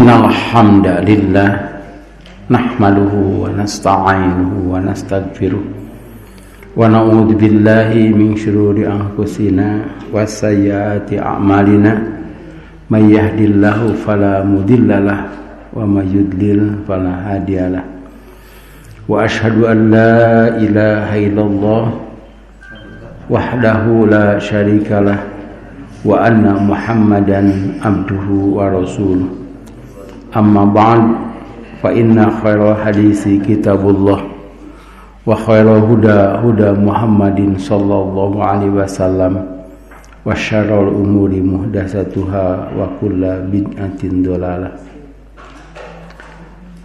Innal hamdalillah nahmaduhu wa nasta'inuhu wa nastaghfiruh wa na'udzu billahi min shururi anfusina wa sayyiati a'malina may yahdihillahu fala mudhillalah wa may yudlil fala hadiyalah wa asyhadu an la ilaha illallah wahdahu la syarikalah wa anna muhammadan abduhu wa rasuluh. Amma ba'd, fa inna khairal hadisi kitabullah wa khairal huda Muhammadin sallallahu alaihi wasallam wa syarrul umuri muhdatsatuha wa kullu bid'atin dhalalah.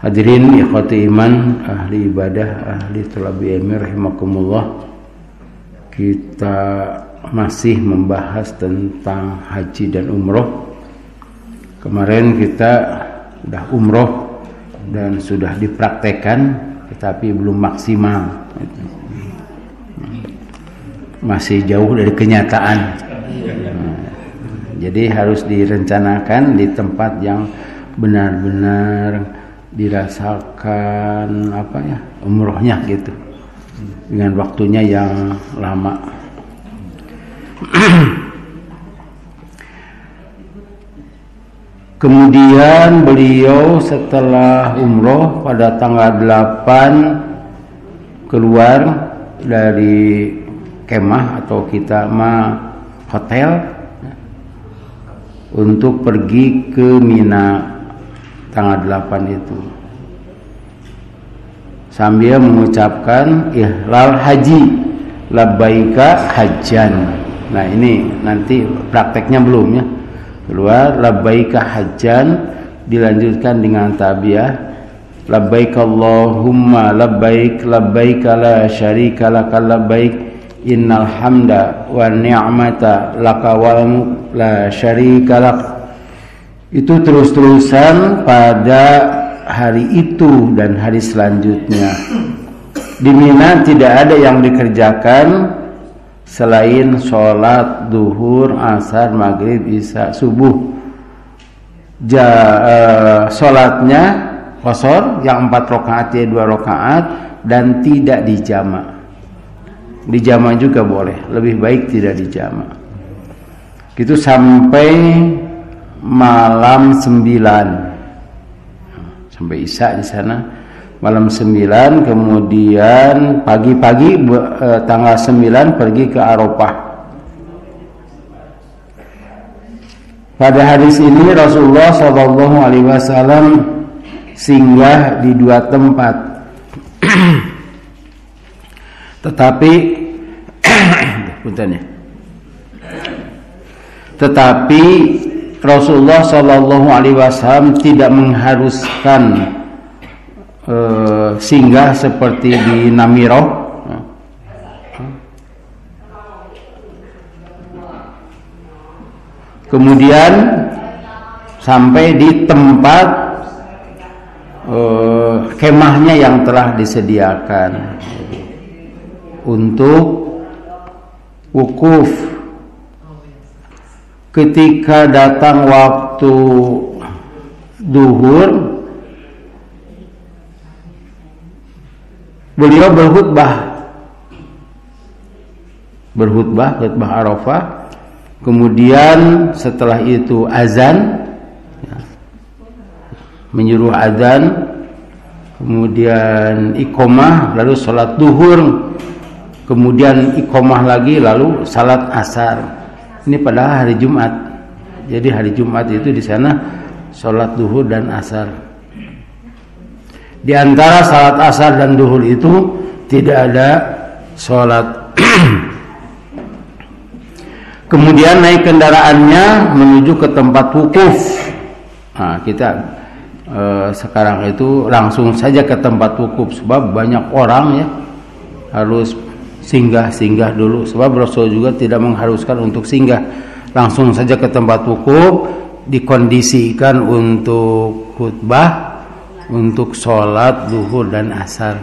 Hadirin ikhwati iman, ahli ibadah, ahli thalabi ilmi rahimakumullah. Kita masih membahas tentang haji dan umroh. Kemarin kita sudah umroh dan sudah dipraktekkan, tetapi belum maksimal, masih jauh dari kenyataan. Jadi harus direncanakan di tempat yang benar-benar dirasakan umrohnya gitu, dengan waktunya yang lama. Kemudian beliau setelah umroh pada tanggal 8 keluar dari kemah atau kita hotel untuk pergi ke Mina tanggal 8 itu, sambil mengucapkan ihlal haji labbaika hajjan. Nah ini nanti prakteknya belum ya. Keluar labbaika hajjan, dilanjutkan dengan tabiah labbaik Allahumma labbaik labbaik la syarika laka labbaik innal hamda wa ni'mata laka wal mulk la syarika lak. Itu terus-terusan pada hari itu dan hari selanjutnya. Di Mina tidak ada yang dikerjakan selain sholat duhur, asar, maghrib, isya, subuh. Sholatnya qashar, yang 4 rakaat ya 2 rakaat, dan tidak dijama'. Dijama' juga boleh, lebih baik tidak dijama'. Itu sampai malam 9, sampai isya di sana. Malam 9, kemudian pagi-pagi tanggal 9 pergi ke Arafah. Pada hadis ini Rasulullah SAW singgah di 2 tempat. Tetapi Rasulullah SAW tidak mengharuskan singgah seperti di Namiroh. Kemudian sampai di tempat kemahnya yang telah disediakan untuk wukuf. Ketika datang waktu duhur, beliau berkhutbah Arafah. Kemudian setelah itu azan, menyuruh azan, kemudian iqamah, lalu salat duhur, kemudian iqamah lagi, lalu salat asar. Ini pada hari Jumat. Jadi hari Jumat itu di sana salat duhur dan asar. Di antara salat asar dan duhur itu tidak ada salat. Kemudian naik kendaraannya menuju ke tempat wukuf. Nah, kita sekarang itu langsung saja ke tempat wukuf, sebab banyak orang ya harus singgah dulu, sebab Rasul juga tidak mengharuskan untuk singgah. Langsung saja ke tempat wukuf, dikondisikan untuk khutbah, untuk sholat duhur dan asar,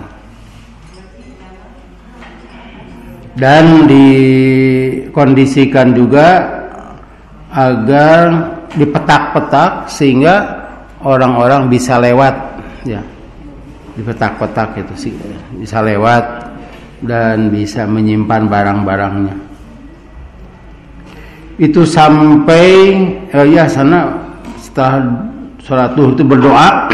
dan dikondisikan juga agar dipetak-petak sehingga orang-orang bisa lewat ya, di petak-petak itu sih bisa lewat dan bisa menyimpan barang-barangnya. Itu sampai ya sana setelah sholat duhur itu berdoa.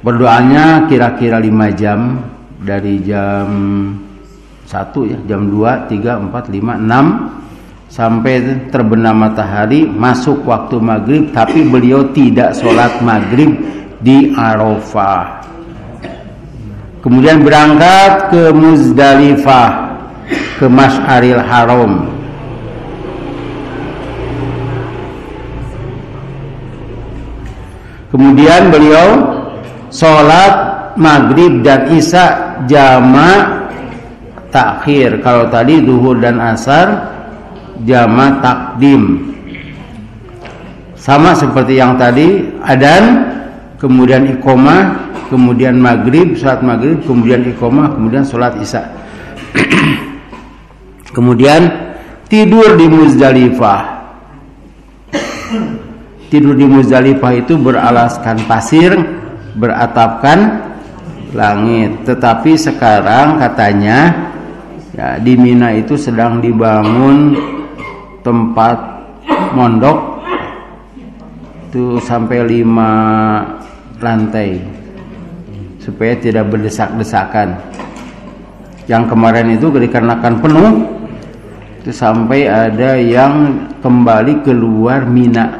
Berdoanya kira-kira 5 jam, dari jam 1 ya, jam 2, 3, 4, 5, 6 sampai terbenam matahari, masuk waktu maghrib, tapi beliau tidak sholat maghrib di Arafah. Kemudian berangkat ke Muzdalifah, ke Masy'aril Haram. Kemudian beliau sholat maghrib dan isya jama' takhir. Kalau tadi zuhur dan asar jama' takdim. Sama seperti yang tadi, adzan, kemudian iqamah, kemudian maghrib, sholat maghrib, kemudian iqamah, kemudian sholat isya. Kemudian tidur di Muzdalifah. Tidur di Muzdalifah itu beralaskan pasir, beratapkan langit. Tetapi sekarang katanya ya, di Mina itu sedang dibangun tempat mondok itu sampai 5 lantai supaya tidak berdesak-desakan. Yang kemarin itu dikarenakan penuh itu sampai ada yang kembali keluar Mina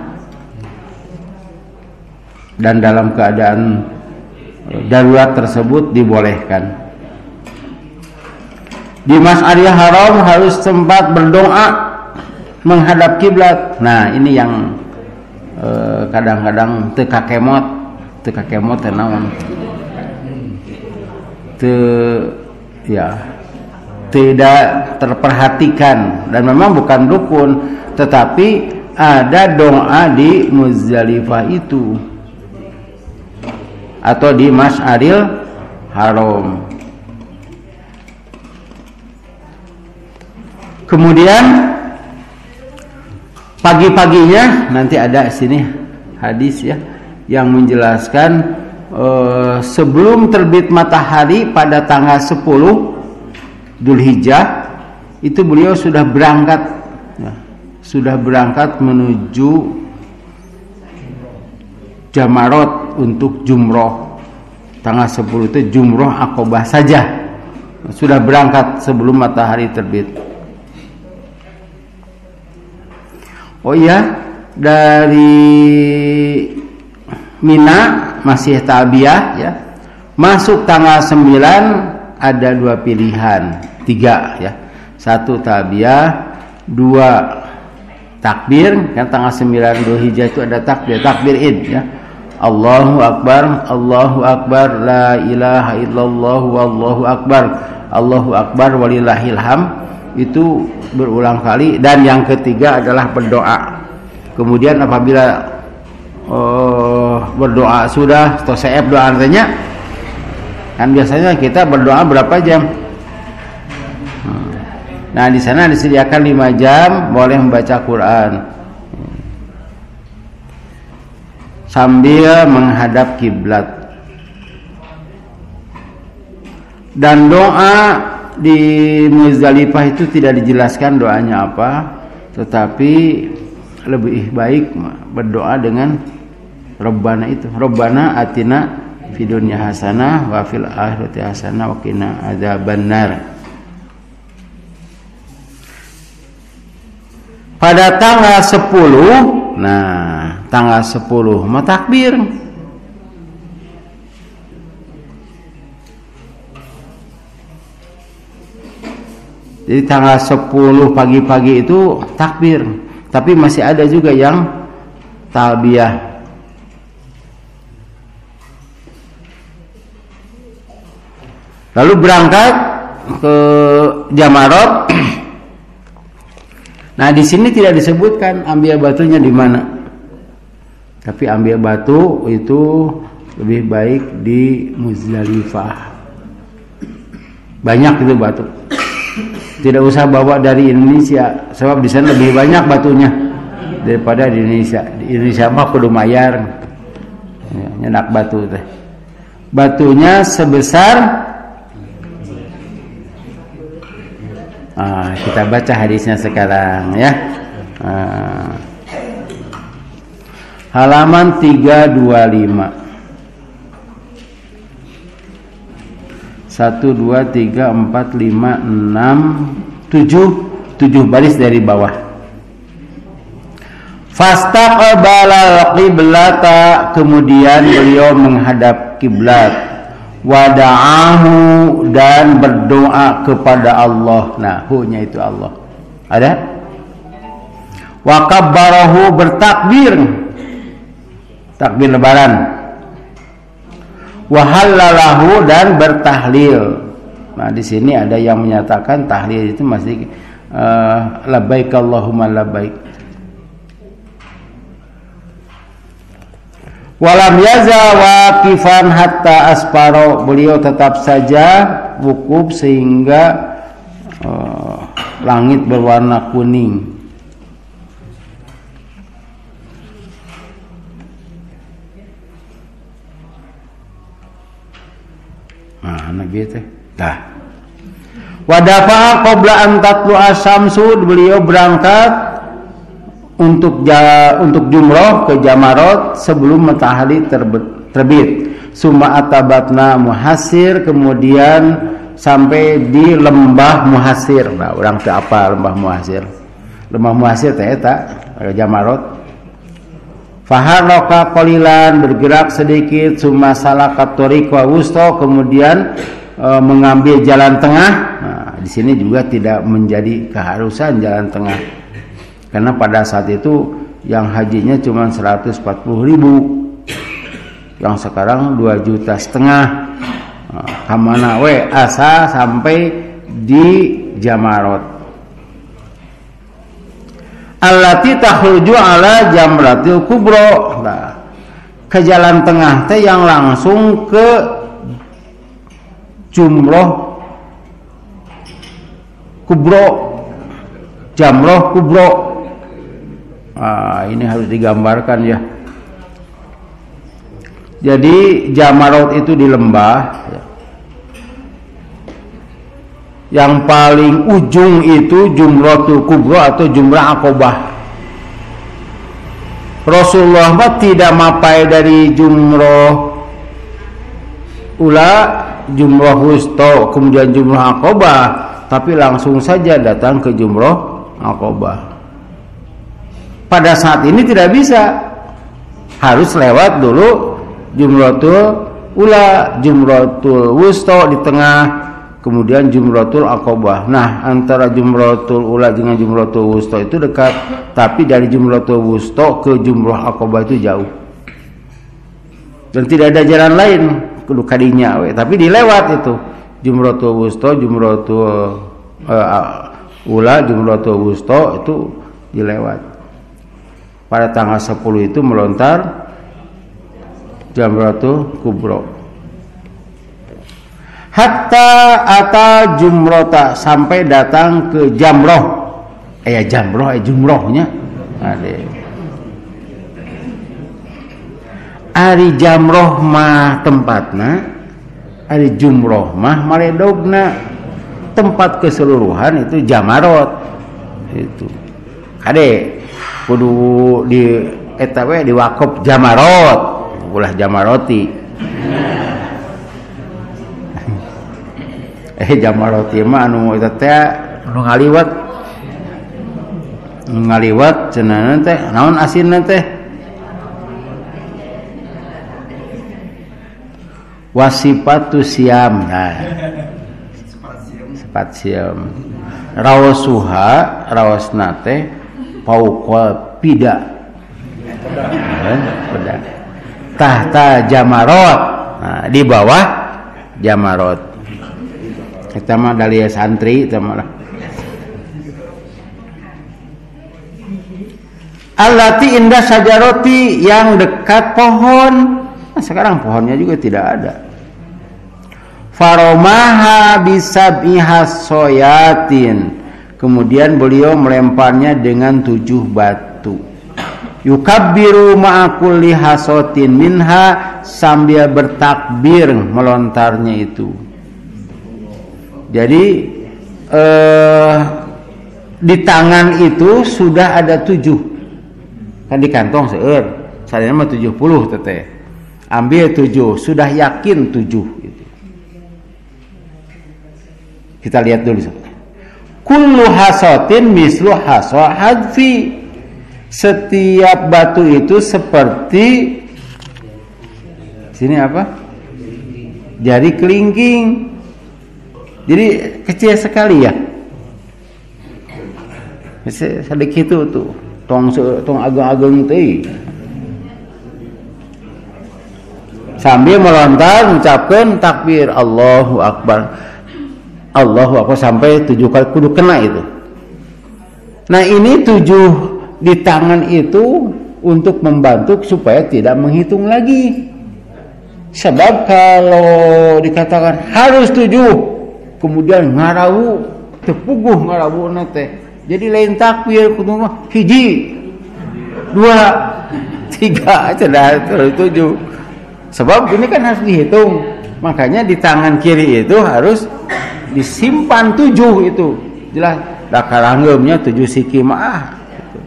dan dalam keadaan darurat tersebut dibolehkan. Di Masy'aril Haram harus sempat berdoa menghadap kiblat. Nah, ini yang kadang-kadang teu kakemot naon. Tidak terperhatikan, dan memang bukan dukun, tetapi ada doa di Muzdalifah itu atau di Masy'aril Haram. Kemudian pagi-paginya nanti ada sini hadis ya yang menjelaskan sebelum terbit matahari pada tanggal 10 Dzulhijjah itu beliau sudah berangkat ya, menuju Jamarot untuk jumroh. Tanggal 10 itu jumroh Aqobah saja, sudah berangkat sebelum matahari terbit. Oh iya, dari Mina masih talbiyah ya. Masuk tanggal 9 ada 2 pilihan, 3 ya. 1 talbiyah, 2 takbir. Kan tanggal 9 Dzulhijjah itu ada takbir Id ya. Allahu Akbar, Allahu Akbar, la ilaha illallah, wallahu akbar, Allahu Akbar, walillahil hamd. Itu berulang kali. Dan yang ketiga adalah berdoa. Kemudian apabila berdoa sudah selesai doa artinya, kan biasanya kita berdoa berapa jam? Nah, di sana disediakan 5 jam boleh membaca Quran sambil menghadap kiblat. Dan doa di Muzdalifah itu tidak dijelaskan doanya apa, tetapi lebih baik berdoa dengan Rabbana itu. Rabbana atina fid dunya hasanah wa fil akhirati hasanah wa qina adzabannar. Pada tanggal 10, nah tanggal 10 mah takbir. Jadi tanggal 10 pagi-pagi itu takbir. Tapi masih ada juga yang talbiyah. Lalu berangkat ke Jamarot. Nah, di sini tidak disebutkan ambil batunya di mana. Tapi ambil batu itu lebih baik di Muzdalifah. Banyak itu batu. Tidak usah bawa dari Indonesia, sebab di sana lebih banyak batunya. daripada di Indonesia. Di Indonesia mah kudu mayar. Ya, nyenak batu teh. Batunya sebesar kita baca hadisnya sekarang ya. Halaman 325. 1 2 3 4 5 6 7 baris dari bawah. Fastaqbalal qiblata, kemudian beliau menghadap kiblat. Wada'ahu, dan berdoa kepada Allah. Nah, hu-nya itu Allah. Ada? Wa kabbarahu, bertakbir. Takbir lebaran. Wa halalahu, dan bertahlil. Nah, di sini ada yang menyatakan tahlil itu masih labbaik Allahumma labbaik. Walam yaza waqifan hatta asfaro, beliau tetap saja wukuf sehingga langit berwarna kuning. Nah, nabi teh. Dah. Wadafa qabla an tatlu asyamsu, beliau berangkat untuk jumroh ke Jamarot sebelum matahari terbit. Summa atabatna Muhasir, kemudian sampai di lembah Muhasir. Nah, orang teh apa lembah Muhasir? Lembah Muhasir teh eta Jamarot. Faharaka qalilan, bergerak sedikit. Summa salakat tariqa wusta, kemudian mengambil jalan tengah. Nah, di sini juga tidak menjadi keharusan jalan tengah. Karena pada saat itu yang hajinya cuma 140.000, yang sekarang 2,5 juta. Kamana we asa sampai di Jamarot. Allati takhruju ala jamratil kubro. Nah, ke jalan tengah teh yang langsung ke jumroh kubro, jamroh kubro. Ini harus digambarkan ya. Jadi Jamarot itu di lembah. Yang paling ujung itu Jumratul Kubra atau Jumrah Aqobah. Rasulullah tidak mapai dari Jumrah Ula, Jumrah Wusta, kemudian Jumrah Aqobah, tapi langsung saja datang ke Jumrah Aqobah. Pada saat ini tidak bisa, harus lewat dulu Jumratul Ula, Jumratul Wusta di tengah, kemudian Jumratul Aqobah. Nah, antara Jumratul Ula dengan Jumratul Wusta itu dekat, tapi dari Jumratul Wusta ke Jumrah Aqobah itu jauh. Dan tidak ada jalan lain kudu kadinya we, tapi dilewat itu Jumratul Wusta, Jumratul Ula, Jumratul Wusta itu dilewat. Pada tanggal 10 itu melontar Jamratul Kubro. Hatta ata jumrota, sampai datang ke jamroh. Jumrohnya. Ari jamroh mah tempatna, ari jumroh mah maledogna. Tempat keseluruhan itu Jamarot. Itu. Kade kudu di eta we di wakaf Jamarot, ulah Jamaroti. Jamaroti mah anu eta teh anu ngaliwat cenah teh naon asinna teh wasipatu siam. Nah, sifat siam rawasuha, rawasna teh pauqa pida. Tahta Jamarot. Nah, di bawah Jamarot. Kita mah dari santri kita mah. Allati indah sajaroti, yang dekat pohon. Nah, sekarang pohonnya juga tidak ada. Faromaha bisab'iha soyatin. Kemudian beliau melemparnya dengan 7 batu. Yukabbiru ma'a kulli hasotin minha, sambil bertakbir melontarnya itu. Jadi di tangan itu sudah ada 7. Kan di kantong seueur. Salina mah 70 teteh. Ambil 7, sudah yakin 7 gitu. Kita lihat dulu. Kullu hasatin mislu hasa hadfi. Setiap batu itu seperti sini apa? Jari kelingking. Jadi kecil sekali ya. Sedikit itu tuh. Tong ageng-ageng teh. Sambil melontar mengucapkan takbir Allahu Akbar. Allahu Akbar sampai 7 kali kudu kena itu. Nah, ini 7 di tangan itu untuk membantu supaya tidak menghitung lagi. Sebab kalau dikatakan harus 7, kemudian ngarawu, tepuguh ngarawu teh. Jadi lain takbir kudu mah 1, 2, 3 cenah 7. Sebab ini kan harus dihitung. Makanya di tangan kiri itu harus disimpan 7 itu. Jelas da karanggeumnya 7 siki mah gitu.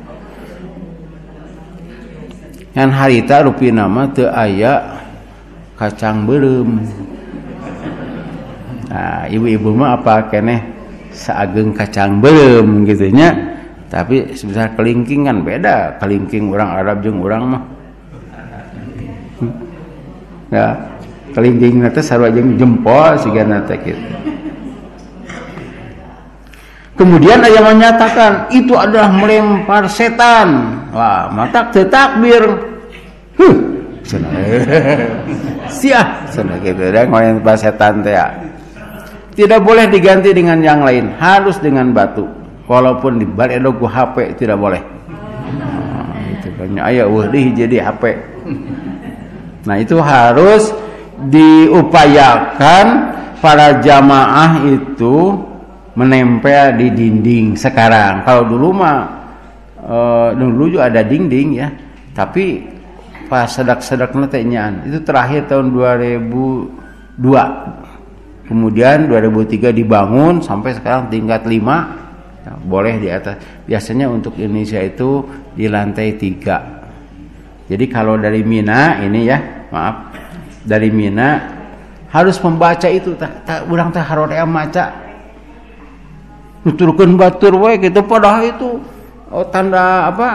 Ngan harita rupina mah teu aya kacang beureum. Nah, ibu-ibu mah apa keneh saageng kacang beureum gitu nya. Tapi sebesar kelingking kan beda. Kelingking orang Arab jeung urang mah. Ya, kelingking nanti sarua jeung jempol sigana teh kitu. Kemudian ada yang menyatakan itu adalah melempar setan. Wah, mata teu takbir. Cenah. Sia, cenah kitu da melempar setan teh. Tidak boleh diganti dengan yang lain, harus dengan batu. Walaupun dibalik ku HP tidak boleh. Nah, itu kan aya eueuh jadi HP. Nah, itu harus diupayakan para jamaah itu menempel di dinding sekarang. Kalau dulu mah dulu juga ada dinding ya, tapi pas sedak-sedak netenya itu terakhir tahun 2002. Kemudian 2003 dibangun sampai sekarang tingkat 5. Nah, boleh di atas. Biasanya untuk Indonesia itu di lantai 3. Jadi kalau dari Mina ini ya, maaf, dari Mina harus membaca itu urang teh harorea maca. Nuturkeun batur we gitu, padahal itu tanda apa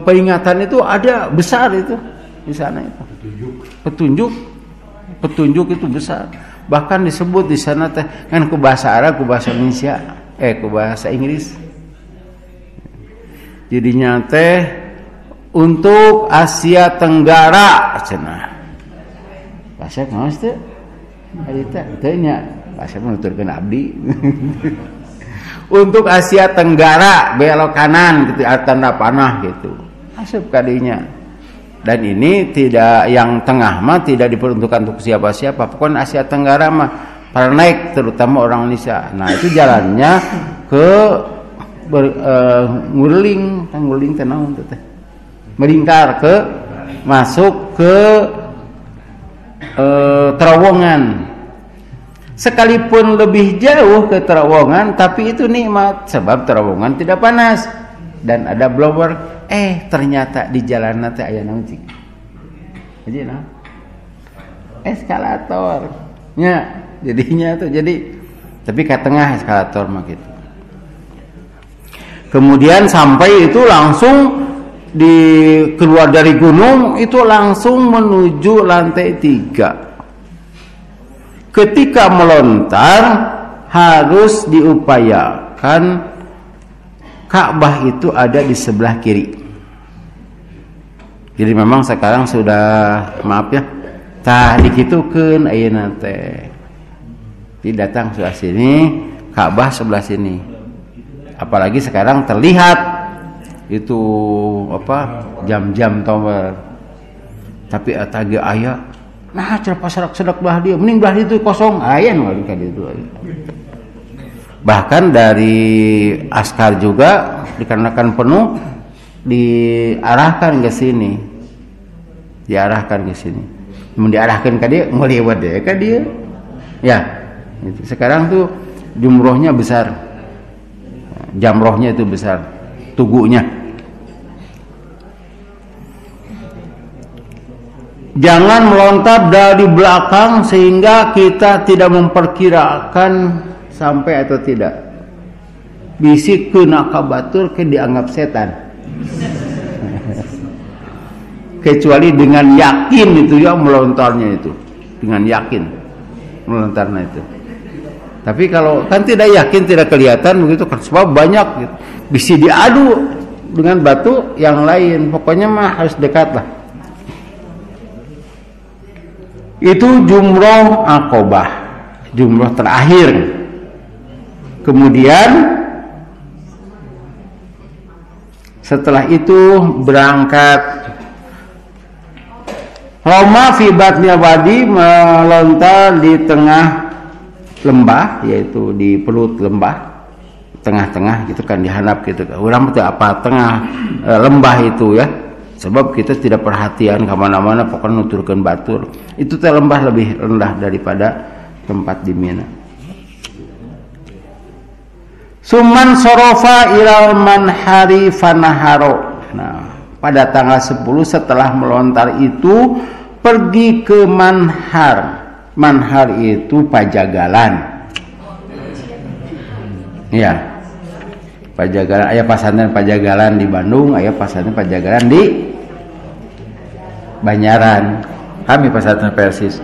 peringatan itu ada besar itu di sana itu. Petunjuk itu besar. Bahkan disebut di sana teh kan ke bahasa Arab, ke bahasa Indonesia, ke bahasa Inggris. Jadinya teh untuk Asia Tenggara cenah. Bahasa ngaos teh? Eta teh nya bahasa nuturkeun abdi. Untuk Asia Tenggara belok kanan gitu tanda panah gitu. Asup kadinya. Dan ini tidak yang tengah mah tidak diperuntukkan untuk siapa-siapa. Pokoknya Asia Tenggara mah para naik terutama orang Indonesia. Nah, itu jalannya ke nguling teh naon teh. Melingkar ke masuk ke terowongan. Sekalipun lebih jauh ke terowongan, tapi itu nikmat sebab terowongan tidak panas dan ada blower. Ternyata di jalan teh aya naon cik? Jadi nah, eskalator. Nya, jadinya tuh tapi ke tengah eskalator mah gitu. Kemudian sampai itu langsung keluar dari gunung itu langsung menuju lantai 3. Ketika melontar harus diupayakan Ka'bah itu ada di sebelah kiri. Jadi memang sekarang sudah maaf ya, tah dikitukeun ayeuna teh. Datang sebelah sini, Ka'bah sebelah sini. Apalagi sekarang terlihat itu apa jam-jam tower. Tapi eta ge aya nah cara pasarak-sadak belah dia mending belah itu kosong aya nu ka ditu. Bahkan dari askar juga dikarenakan penuh diarahkan ke sini, mau diarahkan ke dia, mau lewat dia ke dia, ya. Sekarang tuh jumrohnya besar, jamrohnya itu besar, tugunya. Jangan melontar dari belakang sehingga kita tidak memperkirakan sampai atau tidak. Bisik kena kabatur ke dianggap setan. Kecuali dengan yakin itu ya melontarnya itu, dengan yakin melontarnya itu. Tapi kalau kan tidak yakin, tidak kelihatan begitu kan, sebab banyak gitu. Bisa diadu dengan batu yang lain. Pokoknya mah harus dekat lah. Itu jumroh Aqobah, jumroh terakhir. Kemudian setelah itu berangkat Roma fi batnil wadi, melontar di tengah lembah, yaitu di perut lembah, tengah-tengah gitu kan, dihanap gitu kan. Urang itu apa tengah lembah itu ya. Sebab kita tidak perhatian kemana-mana, pokoknya nuturkan batur. Itu teh lembah lebih rendah daripada tempat di Mina. Suman sorofa ilal manhari fanaharo. Nah, pada tanggal 10 setelah melontar itu pergi ke manhar. Manhar itu pajagalan. Ya. Pajagalan, aya pasantren Pajagalan di Bandung, aya pasantren Pajagalan di Banyaran. Kami pasantren Persis.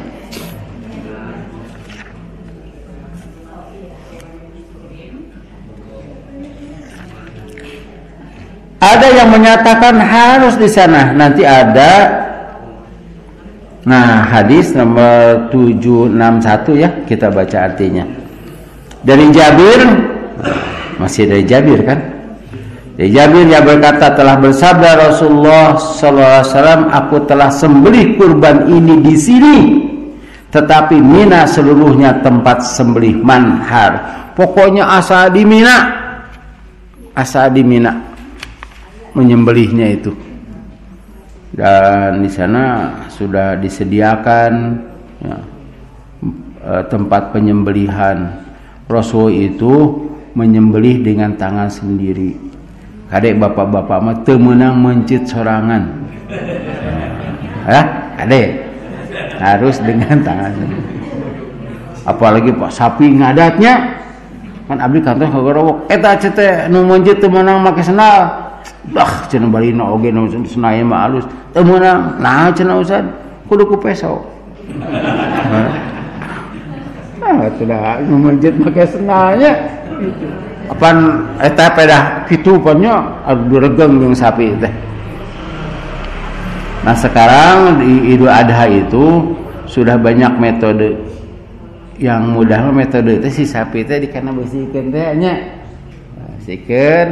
Ada yang menyatakan harus di sana. Nanti ada. Nah, hadis nomor 761 ya, kita baca artinya. Dari Jabir, masih dari Jabir kan? Dari Jabir yang berkata, telah bersabda Rasulullah SAW, aku telah sembelih kurban ini di sini, tetapi Mina seluruhnya tempat sembelih manhar. Pokoknya asal di Mina menyembelihnya itu. Dan di sana sudah disediakan ya, tempat penyembelihan. Rasul itu menyembelih dengan tangan sendiri. Kadek bapak-bapak mah teu meunang mencit sorangan. Kadek harus dengan tangan sendiri. Apalagi Pak sapi ngadatnya kan abdi kantor ngagorowok eta teh nu mencit teu meunang make sendal. Dah cenah balina oge nu senaya mah alus teu meunang. Nah cenah Ustaz kudu ku peso. Sudah mencit make sendalnya. Apaan eta pedah kitu pannya adu regeng jeung sapi teh. Nah, sekarang di Idul Adha itu sudah banyak metode. Yang mudah metode teh si sapi teh dikana bersihkeun teh nya. Bersihkeun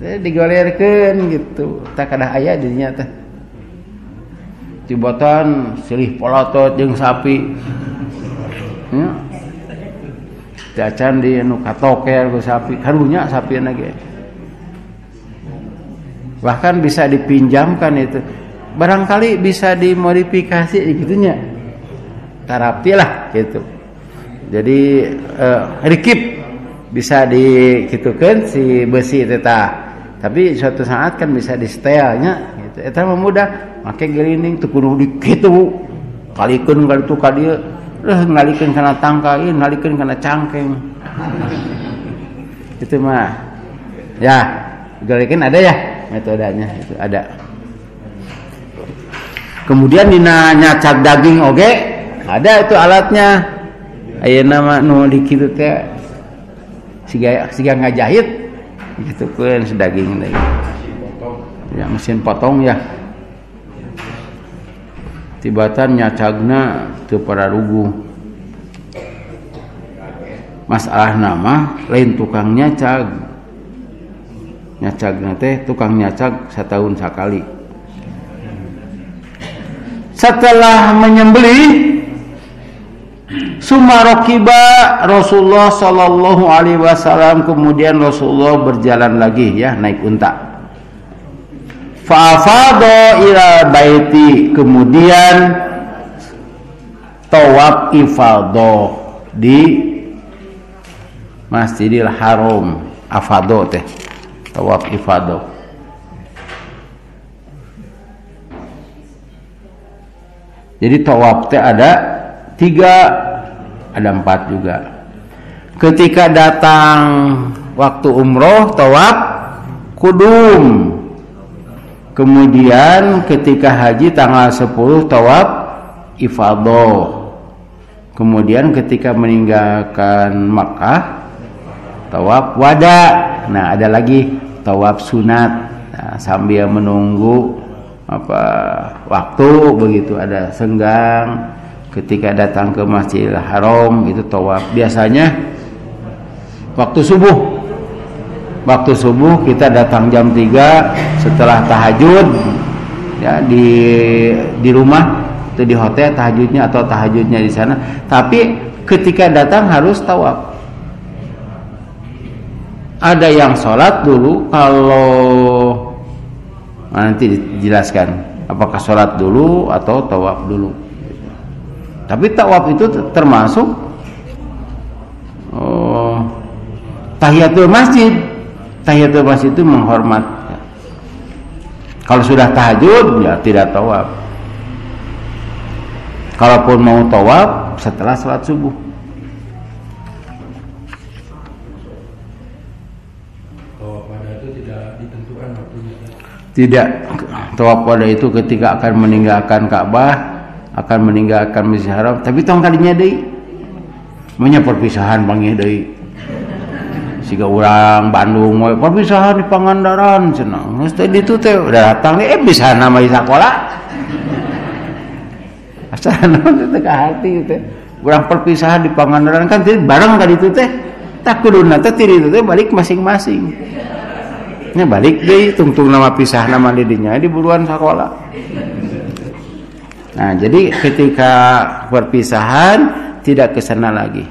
teh digolerkeun gitu. Tah kadah aya di dinya teh. Tibotan silih polotot jeung sapi. Ya. Jacan di anu katoker ku sapi, karunya sapi ge. Bahkan bisa dipinjamkan itu. Barangkali bisa dimodifikasi gitunya. Terapi lah gitu. Jadi rikip bisa dikitukeun si besi teh tah. Tapi suatu saat kan bisa di setelnya gitu. Eta mah mudah, make gelinding teu kudu dikitu. Kalikeun ka ditu ka dieu. Ngalikeun kana tangka, ngalikeun kana cangkeng. Itu mah. Ya, galikeun ada ya metodenya itu ada. Kemudian dina nyacak daging oge ada itu alatnya. Ayeuna mah nu dikitu teh siga ngajahit gitu keun daging teh. Ya mesin potong ya. Tibatan nyacagna teu pararuguh. Masalah nama lain tukang nyacag. Nyacagna teh tukang nyacag setahun sekali. Setelah menyembelih Sumarokiba Rasulullah sallallahu alaihi wasallam, kemudian Rasulullah berjalan lagi ya naik unta. Fa'afadha ila baiti, kemudian tawaf ifadah di Masjidil Haram. Afadho teh tawaf ifadah. Jadi tawaf teh ada 3, ada 4 juga. Ketika datang waktu umroh tawaf kudum. Kemudian ketika haji tanggal 10 tawaf ifadah. Kemudian ketika meninggalkan Makkah tawaf wada. Nah, ada lagi tawaf sunat. Nah, sambil menunggu waktu begitu, ada senggang ketika datang ke Masjidil Haram itu tawaf. Biasanya waktu subuh. Waktu subuh kita datang jam 3 setelah tahajud ya, di rumah atau di hotel tahajudnya, atau tahajudnya di sana. Tapi ketika datang harus tawaf. Ada yang sholat dulu, kalau nanti dijelaskan apakah sholat dulu atau tawaf dulu. Tapi tawaf itu termasuk tahiyatul masjid. Tahiyatul masjid itu menghormat. Kalau sudah tahajud ya tidak tawaf. Kalaupun mau tawaf setelah sholat subuh. Tidak, tawaf wada itu ketika akan meninggalkan Ka'bah, akan meninggalkan Masjidil Haram, tapi tong kadinya deui. Manya perpisahan panggih deui. Siga urang Bandung we perpisahan di Pangandaran cenah. Geus teh ditu teh udah datang bisa nama di sakola. Asana teh ka hati teh. Urang perpisahan di Pangandaran kan teh bareng ka ditu teh. Tak kuduna teh ti ditu teh balik masing-masing. Nya balik deui tungtung nama pisah nama didinya di buruan sakola. Nah, jadi ketika perpisahan tidak ke sana lagi.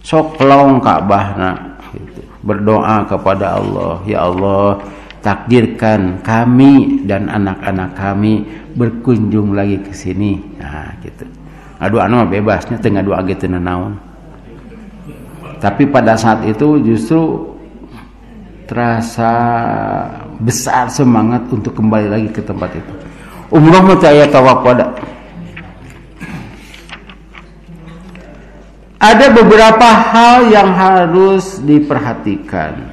Sok pelong Ka'bahna gitu. Berdoa kepada Allah, ya Allah, takdirkan kami dan anak-anak kami berkunjung lagi ke sini. Nah, gitu. Adu anu bebasnya teu ngadu age teu naon. Tapi pada saat itu justru terasa besar semangat untuk kembali lagi ke tempat itu. Umrah mah aya tawaf wada. Ada beberapa hal yang harus diperhatikan.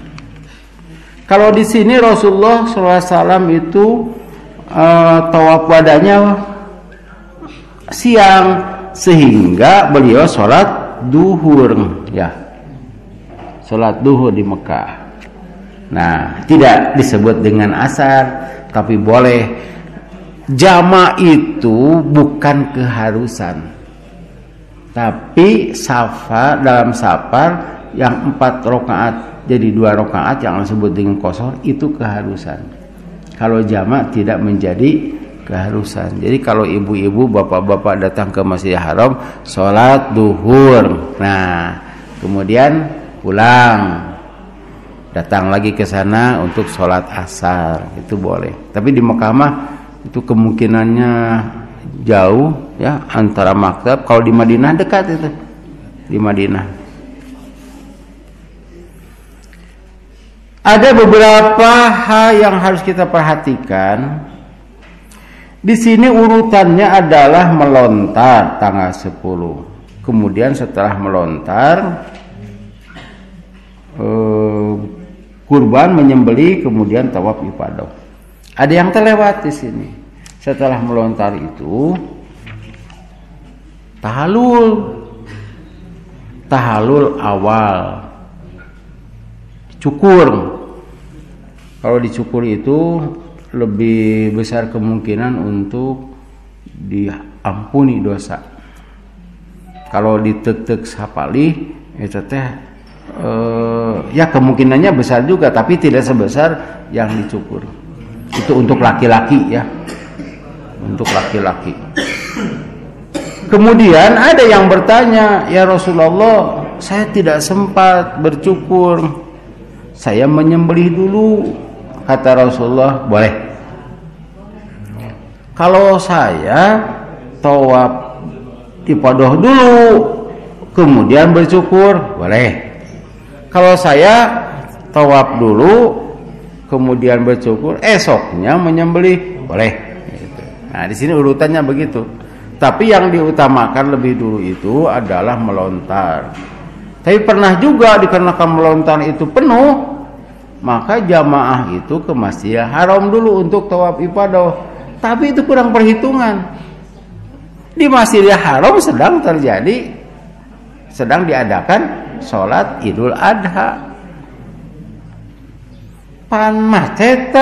Kalau di sini Rasulullah SAW itu tawaf wadanya siang, sehingga beliau sholat duhur, ya, sholat duhur di Mekah. Nah, tidak disebut dengan asar, tapi boleh. Jama itu bukan keharusan, tapi dalam safar yang 4 rakaat jadi 2 rakaat yang disebut dengan qashar itu keharusan. Kalau jama tidak menjadi keharusan. Jadi kalau ibu-ibu, bapak-bapak datang ke Masjidil Haram sholat duhur, nah kemudian pulang, datang lagi ke sana untuk sholat asar, itu boleh. Tapi di Mekah mah itu kemungkinannya jauh ya antara maktab. Kalau di Madinah dekat itu, di Madinah. Ada beberapa hal yang harus kita perhatikan. Di sini urutannya adalah melontar tanggal 10. Kemudian setelah melontar kurban, menyembelih, kemudian tawaf ifadah. Ada yang terlewat di sini. Setelah melontar itu tahallul awal, cukur. Kalau dicukur itu lebih besar kemungkinan untuk diampuni dosa. Kalau ditek-tek sapalih itu teh ya kemungkinannya besar juga, tapi tidak sebesar yang dicukur. Itu untuk laki-laki ya, untuk laki-laki. Kemudian ada yang bertanya, ya Rasulullah, saya tidak sempat bercukur, saya menyembelih dulu. Kata Rasulullah, boleh, Kalau saya tawaf ifadah dulu kemudian bercukur, boleh. Kalau saya tawaf dulu kemudian bercukur, esoknya menyembelih, boleh. Gitu. Nah, di sini urutannya begitu. Tapi yang diutamakan lebih dulu itu adalah melontar. Tapi pernah juga dikarenakan melontar itu penuh, maka jamaah itu ke Masjidil Haram dulu untuk tawaf ifadah. Tapi itu kurang perhitungan. Di Masjidil Haram sedang diadakan sholat Idul Adha. Pan macet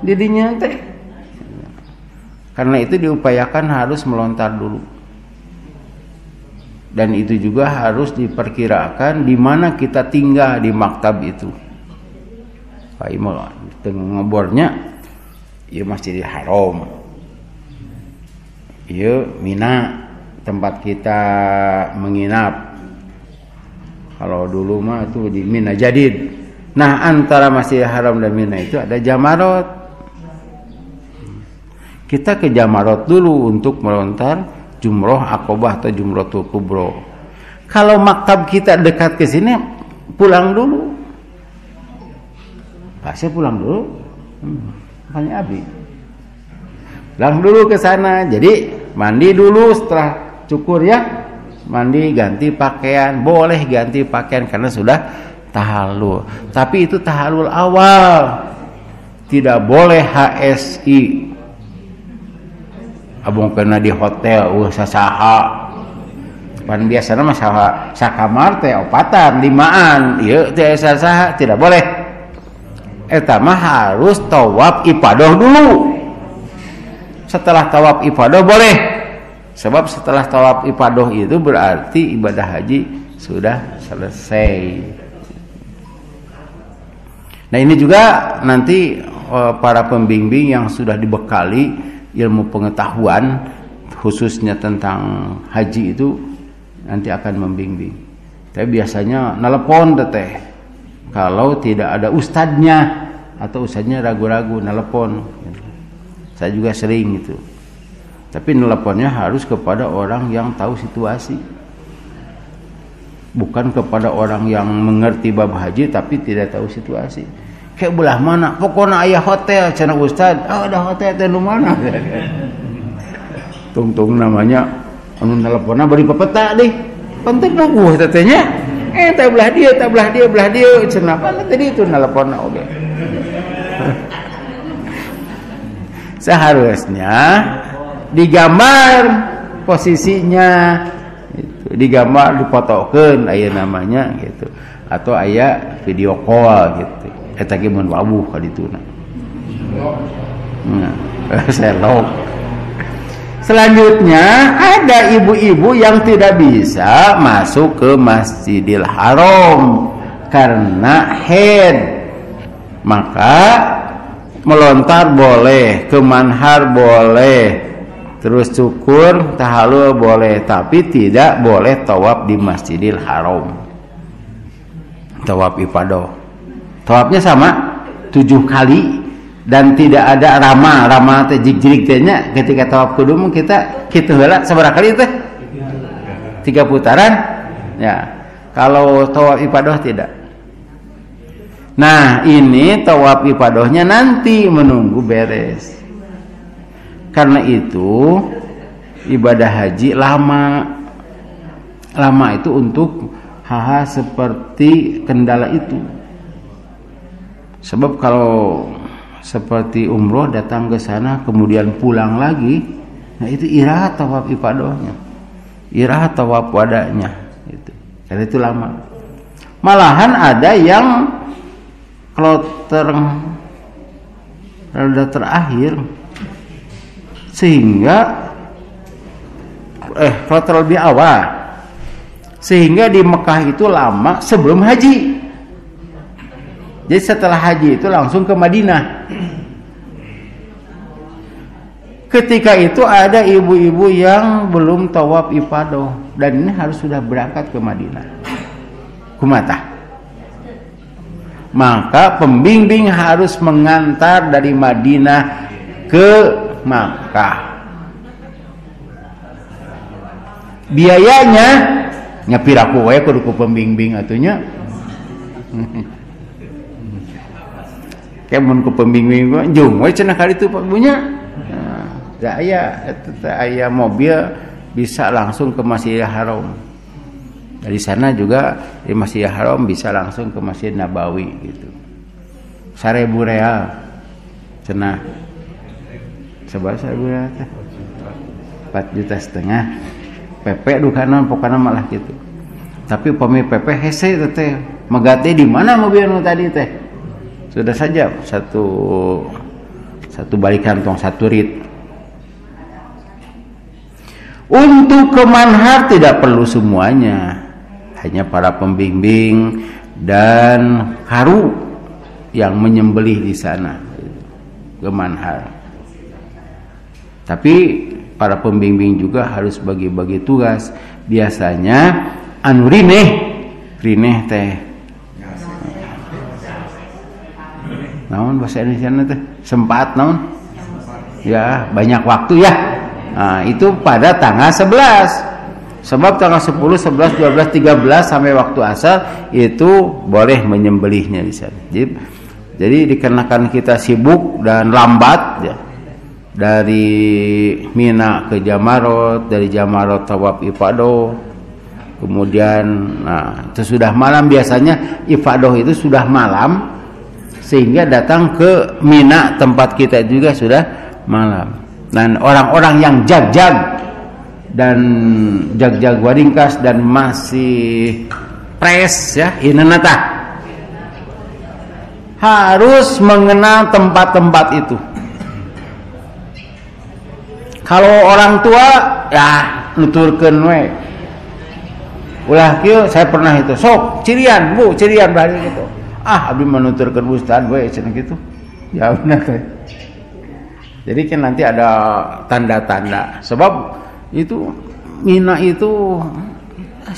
didinya teh. Karena itu diupayakan harus melontar dulu. Dan itu juga harus diperkirakan di mana kita tinggal di maktab itu. Pak Imam ngebornya ieu Masjidil Haram. Ieu Mina tempat kita menginap. Kalau dulu mah itu di Mina Jadid. Nah, antara Masjidil Haram dan Mina itu ada Jamarot. Kita ke Jamarot dulu untuk melontar Jumroh Aqobah atau Jumrotul Kubro. Kalau maktab kita dekat ke sini, pulang dulu. Pasti pulang dulu. Makanya Abi. Pulang dulu ke sana. Jadi mandi dulu setelah cukur ya. Mandi ganti pakaian. Boleh ganti pakaian karena sudah tahallul. Tapi itu tahallul awal. Tidak boleh HSI. Abang pernah di hotel, sasaha. Pan biasanya mah sakamar teh opatan, limaan, ieu teh sasaha tidak boleh. Eta mah harus tawaf ifadah dulu. Setelah tawaf ifadah boleh. Sebab setelah tawaf ifadah itu berarti ibadah haji sudah selesai. Nah, ini juga nanti para pembimbing yang sudah dibekali ilmu pengetahuan khususnya tentang haji itu nanti akan membimbing. Tapi biasanya nelpon teteh kalau tidak ada ustadznya atau ustadznya ragu-ragu nelpon. Saya juga sering itu. Tapi nelponnya harus kepada orang yang tahu situasi. Bukan kepada orang yang mengerti bab haji tapi tidak tahu situasi. Kayak belah mana? Pokoknya ayah hotel, cenah ustad. Oh, ada hotel teh nu mana? Tung namanya anu nelponna bari pepeta deh. Penting nuguh tetenya. Tak belah dia, cenah apa tadi itu nelponna oge. Seharusnya digambar posisinya gitu. Digambar dipotokeun aya namanya gitu. Atau aya video call gitu. Eta ge mun wawuh ka dituna. Selok. Selanjutnya ada ibu-ibu yang tidak bisa masuk ke Masjidil Haram karena haid. Maka melontar boleh, ke manhar boleh, terus cukur, tahallul boleh, tapi tidak boleh tawaf di Masjidil Haram. Tawaf ifadah. Tawafnya sama 7 kali dan tidak ada rama teh jig-jig tehnya ketika tawaf kudum kita kitu heula sabaraha kali teh? 3 putaran. Ya. Kalau tawaf ifadah tidak. Nah, ini tawaf ifadahnya nanti menunggu beres. Karena itu ibadah haji lama. Lama itu untuk hal-hal seperti kendala itu. Sebab kalau seperti umroh datang ke sana kemudian pulang lagi, nah itu irahat tawaf ifadahnya, irahat tawaf wadanya, gitu. Karena itu lama. Malahan ada yang kloter terakhir sehingga kloter lebih awal sehingga di Mekah itu lama sebelum haji. Jadi setelah haji itu langsung ke Madinah. Ketika itu ada ibu-ibu yang belum tawaf ifadah dan ini harus sudah berangkat ke Madinah. Kumatah. Maka pembimbing harus mengantar dari Madinah ke Makkah. Biayanya nyapiraku wae kudu ku pembimbing atunya. Kemun ku pembimbing gua jeung we cenah kali itu Pak Bunya. Da aya mobil bisa langsung ke Masjidil Haram. Dari sana juga di Masjidil Haram bisa langsung ke Masjid Nabawi gitu. 1.000 real. Cenah. Seberapa 1.000 real teh? 4,5 juta. PP dukana pokoknya malah gitu. Tapi upami PP hese teh megate di mana mobilnya tadi teh? Sudah saja satu balik kantong, satu rit. Untuk ke manhar tidak perlu semuanya, hanya para pembimbing dan karu yang menyembelih di sana ke manhar. Tapi para pembimbing juga harus bagi-bagi tugas. Biasanya anu rineh teh naon bahasa Indonesia teh sempat naon ya banyak waktu ya. Nah, itu pada tanggal 11. Sebab tanggal 10, 11, 12, 13 sampai waktu asar itu boleh menyembelihnya di sana. Jadi dikarenakan kita sibuk dan lambat ya. Dari Mina ke Jamarot, dari Jamarot tawaf ifadah. Kemudian itu sudah malam, biasanya ifadah itu sudah malam sehingga datang ke Mina tempat kita juga sudah malam. Dan orang-orang yang jag-jag dan jag-jag waringkas dan masih pres ya, ini nata harus mengenal tempat-tempat itu. Kalau orang tua ya nuturkeun we. Ulah kieu saya pernah itu. Sok cirian, Bu, cirian bari gitu. Abdi menuturkeun ustad we cenah gitu. Ya benar teh. Jadi kan nanti ada tanda-tanda. Sebab itu Mina itu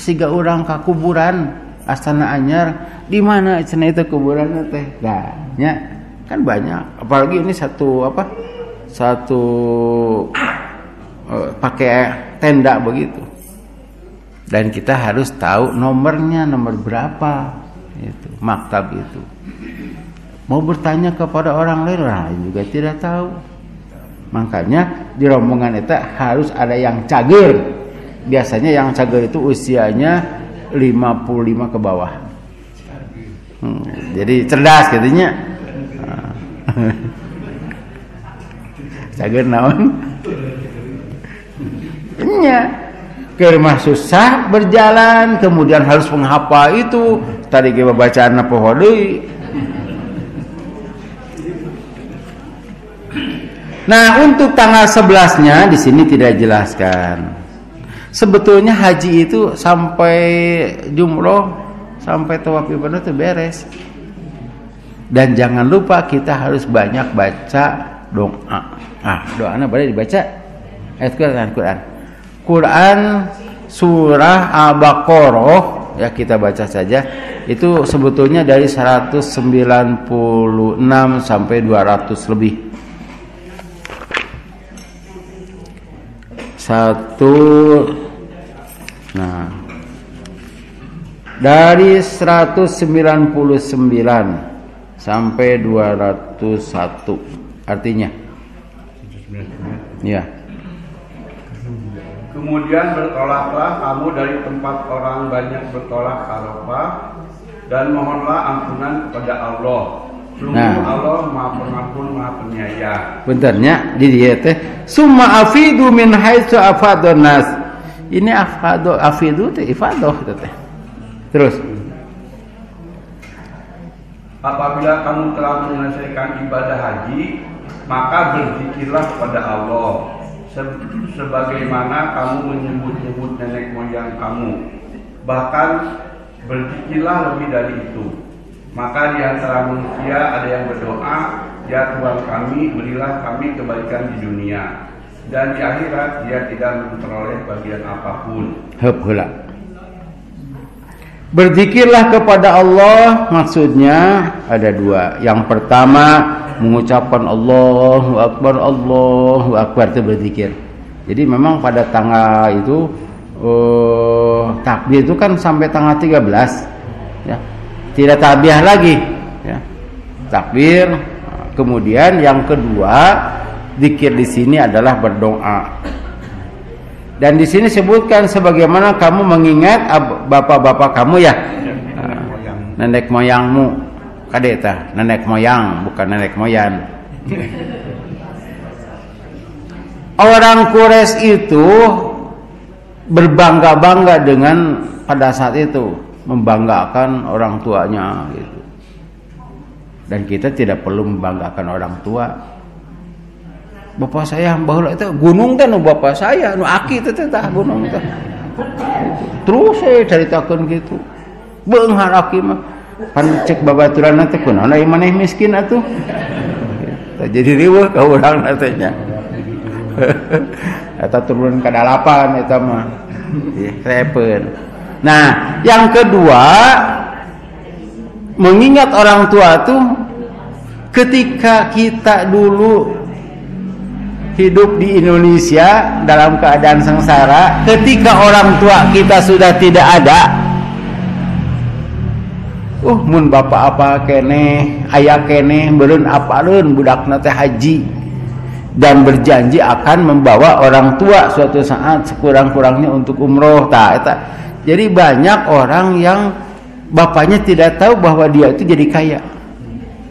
siga urang ka kuburan Astana Anyar, di mana cenah itu kuburanna teh? Nah, nya kan banyak. Apalagi ini satu pakai tenda begitu. Dan kita harus tahu nomornya, nomor berapa itu, maktab itu. Mau bertanya kepada orang lain juga tidak tahu. Makanya di rombongan itu harus ada yang cager. Biasanya yang cager itu usianya 55 ke bawah. Jadi cerdas katanya. Cager naon? Nya keur mah susah berjalan, kemudian harus menghafal itu. Tadi ge bacaan poho deui. Nah, untuk tanggal 11-nya di sini tidak dijelaskan. Sebetulnya haji itu sampai jumroh, sampai tawaf ibadah itu beres. Dan jangan lupa kita harus banyak baca doa. Doanya boleh dibaca. Ayat Quran surah Al-Baqarah ya, kita baca saja. Itu sebetulnya dari 196 sampai 200 lebih. Dari 199 sampai 201 artinya ya. Kemudian bertolaklah kamu dari tempat orang banyak bertolak Arafah dan mohonlah ampunan kepada Allah. Sungguh Allah Maha Pengampun, Maha Penyayang. Bentarnya di dia teh summa afidu min haitsu afadun nas. Ini afidu teh ifadah teh. Terus apabila kamu telah menyelesaikan ibadah haji, maka berzikirlah kepada Allah sebagaimana kamu menyebut-nyebut nenek moyang kamu. Bahkan berzikirlah lebih dari itu. Maka di antara manusia ada yang berdoa, ya Tuhan kami, berilah kami kebaikan di dunia, dan di akhirat dia tidak memperoleh bagian apapun. Heula. Berzikirlah kepada Allah maksudnya ada dua. Yang pertama mengucapkan Allahu Akbar itu berzikir. Jadi memang pada tanggal itu takbir itu kan sampai tanggal 13 ya. Tidak tabiah lagi ya. Takbir. Kemudian yang kedua, zikir di sini adalah berdoa. Dan di sini sebutkan sebagaimana kamu mengingat bapak-bapak kamu ya. Nenek moyangmu. Kadek tah, nenek moyang bukan nenek moyang. Orang Quraisy itu berbangga-bangga dengan pada saat itu membanggakan orang tuanya gitu. Dan kita tidak perlu membanggakan orang tua. Bapak saya baheula itu gunung teh nu bapak saya nu aki teh tah gunung teh. Terus saya caritakeun kitu. Beunghar aki mah pan cek babaturanna teh kunaon aya maneh miskin atuh. Jadi riweuh ka urang teh nya. Eta turun ke dalapan eta mah. Repen. Nah, yang kedua mengingat orang tua tuh ketika kita dulu hidup di Indonesia dalam keadaan sengsara, ketika orang tua kita sudah tidak ada, mun bapak apa kene, ayah kene, beureun apaleun budakna teh haji dan berjanji akan membawa orang tua suatu saat sekurang-kurangnya untuk umroh. Jadi banyak orang yang bapaknya tidak tahu bahwa dia itu jadi kaya.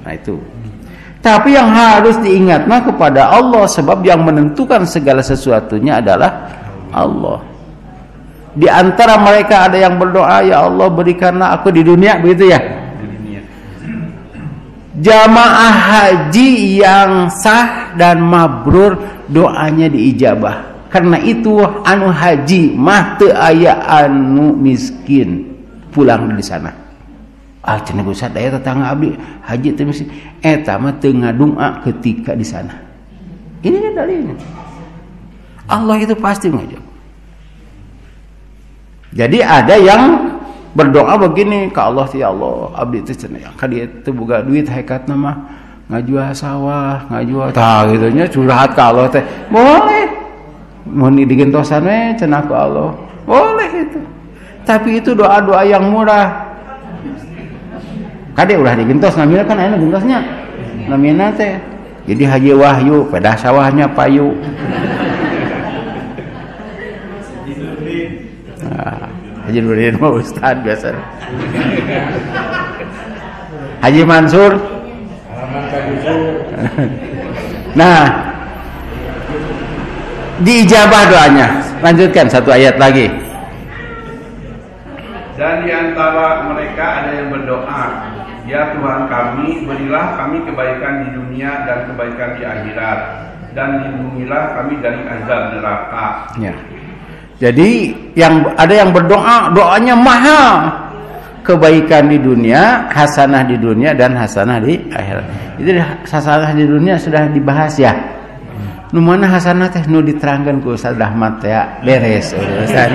Nah itu. Tapi yang harus diingat mah kepada Allah, sebab yang menentukan segala sesuatunya adalah Allah. Di antara mereka ada yang berdoa, ya Allah berikanlah aku di dunia, begitu ya. Jamaah haji yang sah dan mabrur doanya diijabah. Karena itu anu haji mah teu aya anu miskin pulang dari sana. Cenah Ustaz aya tetangga abdi haji teh miskin. Eta mah teu ngadung'a ketika di sana. Ini kan dalilnya. Allah itu pasti ngajak. Jadi ada yang berdoa begini ke Allah, ya Allah abdi teh cenah ka dieu teu boga duit hakatna mah ngajual sawah, ngajual tah kitu nya curhat ka Allah teh. Boleh. Mun digentosan we cenah ku Allah. Boleh itu. Tapi itu doa-doa yang murah. Kade ulah digentos namina kan aya gentosnya. Namina teh jadi Haji Wahyu, pedah sawahnya payu. Haji Nurdin mah ustaz biasa. Haji Mansur. Nah, diijabah doanya. Lanjutkan satu ayat lagi. Dan di antara mereka ada yang berdoa, ya Tuhan kami, berilah kami kebaikan di dunia dan kebaikan di akhirat, dan lindungilah kami dari azab neraka. Ya. Jadi yang ada yang berdoa, doanya mahal. Kebaikan di dunia, hasanah di dunia dan hasanah di akhirat. Itu hasanah di dunia sudah dibahas ya. Nu mana hasanah teh nu diterangkeun ku Ustaz Rahmat ya, beres urusan.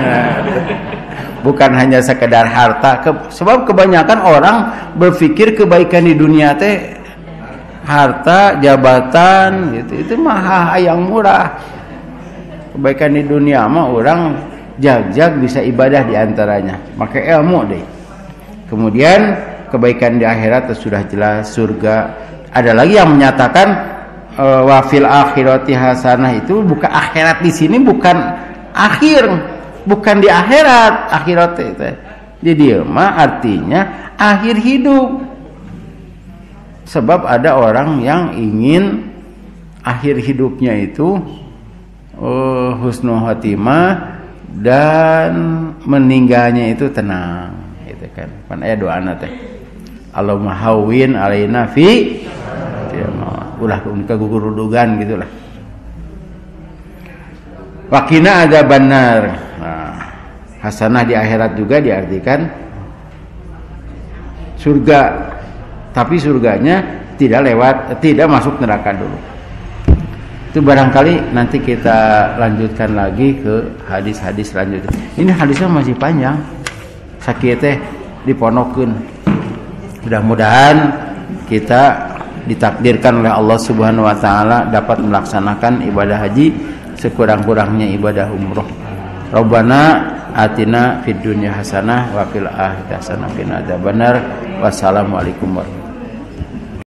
Bukan hanya sekedar harta, sebab kebanyakan orang berpikir kebaikan di dunia teh harta, jabatan gitu. Itu mah yang murah. Kebaikan di dunia mah orang jag-jag bisa ibadah di antaranya, pakai ilmu deh. Kemudian kebaikan di akhirat sudah jelas surga. Ada lagi yang menyatakan wa fil akhirati hasanah, itu bukan akhirat di sini, bukan akhir, bukan di akhirat, akhirat itu. Jadi mah artinya akhir hidup. Sebab ada orang yang ingin akhir hidupnya itu husnul khotimah dan meninggalnya itu tenang, gitu kan. Pan aya doana teh. Allahumma hawwin alaina fi ulah kagugurudugan gitulah. Waqina adzabannar. Nah, hasanah di akhirat juga diartikan surga. Tapi surganya tidak masuk neraka dulu. Itu barangkali nanti kita lanjutkan lagi ke hadis-hadis selanjutnya. Ini hadisnya masih panjang. Sakieu teh diponokeun. Mudah-mudahan kita ditakdirkan oleh Allah Subhanahu wa taala dapat melaksanakan ibadah haji sekurang-kurangnya ibadah umroh. Rabbana atina fid dunya hasanah wa fil akhirati hasanah wa qina adzabannar. Wassalamualaikum warahmatullahi wabarakatuh.